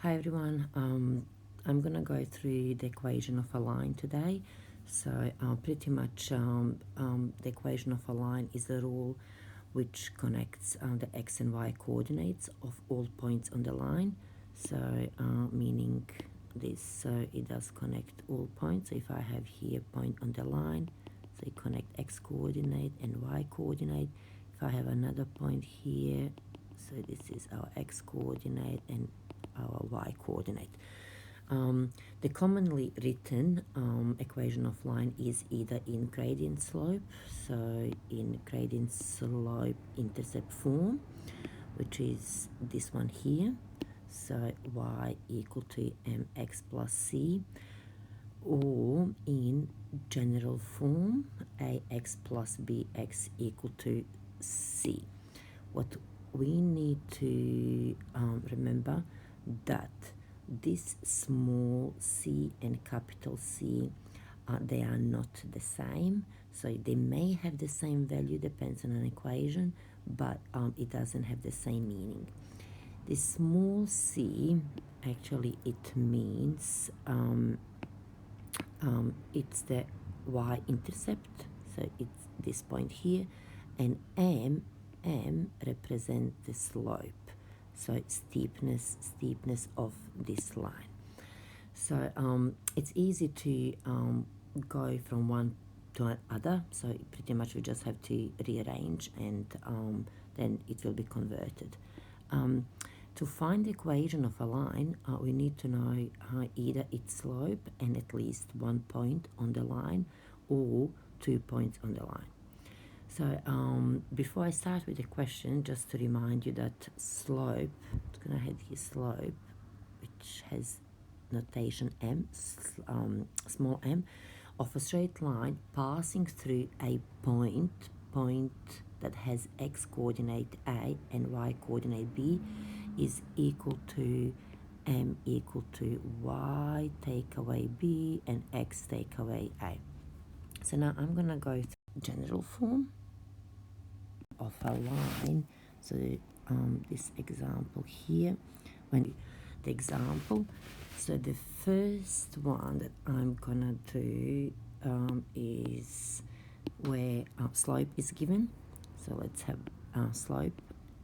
Hi everyone, I'm gonna go through the equation of a line today. So pretty much the equation of a line is a rule which connects the x and y coordinates of all points on the line. So meaning this, so it does connect all points. So if I have here point on the line, so it connect x coordinate and y coordinate. If I have another point here, so this is our x coordinate and our y coordinate. The commonly written equation of line is either in gradient slope, so in gradient slope intercept form, which is this one here, so y equal to mx plus c, or in general form ax plus bx equal to c. What we need to remember that this small c and capital C, they are not the same. So they may have the same value, depends on an equation, but it doesn't have the same meaning. The small c, actually it means it's the y-intercept, so it's this point here, and m represent the slope, so steepness of this line. So it's easy to go from one to another, so pretty much we just have to rearrange and then it will be converted. To find the equation of a line, we need to know either its slope and at least 1 point on the line, or 2 points on the line. So before I start with the question, just to remind you that slope, I'm going to head here slope, which has notation m, small m, of a straight line passing through a point that has x coordinate a and y coordinate b, is equal to m equal to y take away b and x take away a. So now I'm gonna go through general form of a line. So this example here, when the example, so the first one that I'm gonna do is where slope is given. So let's have slope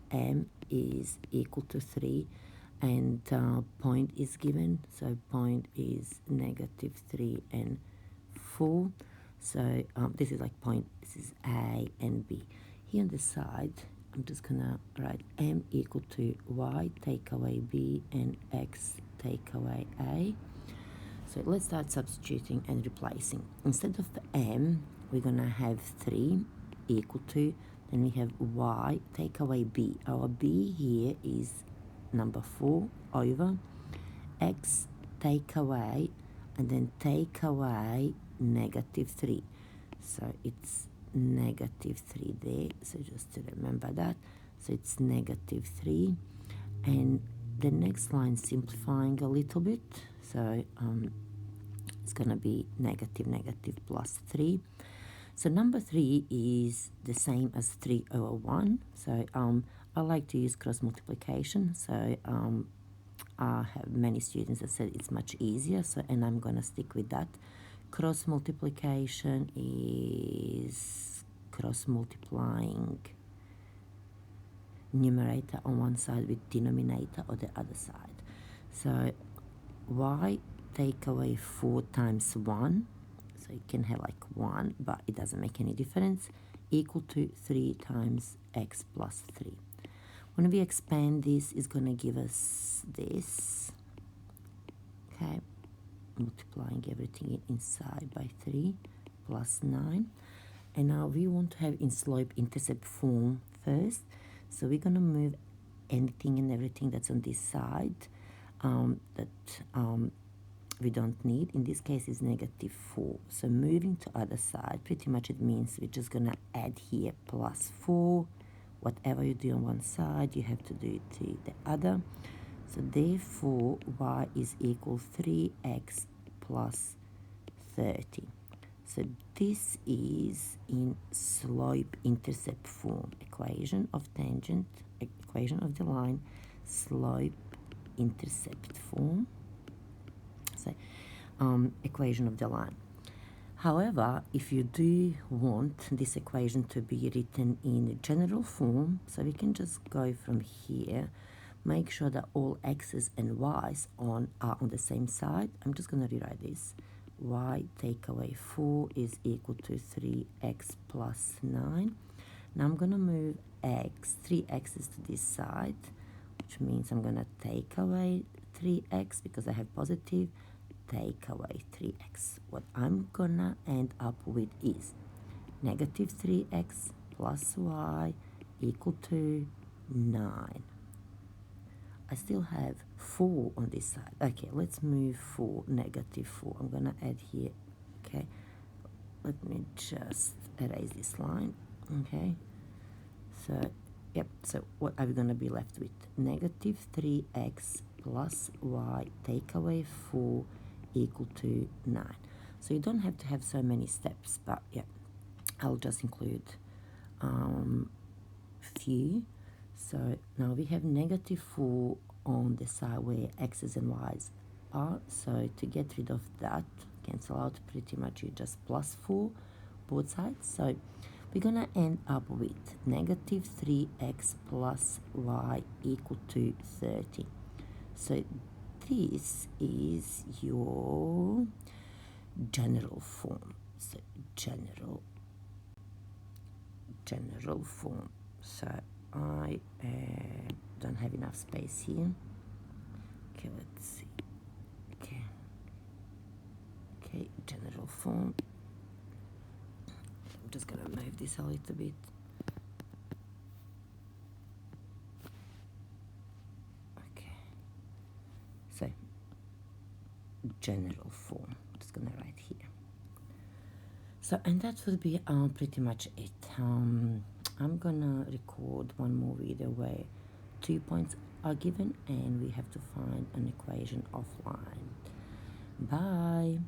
m is equal to 3 and point is given, so point is -3 and 4. So this is like point, this is a and b. Here on the side I'm just gonna write m equal to y take away b and x take away a. So let's start substituting and replacing. Instead of m, we're gonna have 3 equal to, then we have y take away b. Our b here is number 4 over x take away, and then take away -3. So it's -3 there, so just to remember that. So it's -3, and the next line simplifying a little bit, so it's gonna be negative plus 3. So number 3 is the same as 3 over 1. So I like to use cross multiplication. So I have many students that said it's much easier. So, and I'm gonna stick with that. Cross multiplication is cross multiplying numerator on one side with denominator on the other side. So y take away 4 times 1. So you can have like 1, but it doesn't make any difference, equal to 3 times x plus 3. When we expand this, it's going to give us this, okay, multiplying everything inside by 3 plus 9. And now we want to have in slope intercept form first, so we're going to move anything and everything that's on this side we don't need. In this case is -4. So moving to other side, pretty much it means we're just gonna add here plus 4. Whatever you do on one side, you have to do it to the other. So therefore y is equal 3x plus 30. So this is in slope intercept form, equation of tangent, equation of the line, slope intercept form, so equation of the line. However, if you do want this equation to be written in general form, so we can just go from here, make sure that all x's and y's are on the same side. I'm just going to rewrite this. Y take away 4 is equal to 3x plus 9. Now I'm going to move 3x's to this side, which means I'm going to take away 3x because I have positive, take away 3x. What I'm going to end up with is negative 3x plus y equal to 9. I still have 4 on this side. Okay, let's move 4, negative 4. I'm going to add here, okay? Let me just erase this line, okay? So, yep, so what are we going to be left with? Negative 3x plus y take away 4 equal to 9. So you don't have to have so many steps, but yeah, I'll just include few. So now we have negative 4 on the side where x's and y's are. So to get rid of that, cancel out pretty much, you just plus 4 both sides. So we're gonna end up with negative 3x plus y equal to 30. So this is your general form. So general form. So I don't have enough space here. Okay, let's see. Okay, general form. I'm just gonna move this a little bit. Okay. So general form. I'm just gonna write here. So, and that would be pretty much it. I'm gonna record one more video where 2 points are given and we have to find an equation offline. Bye.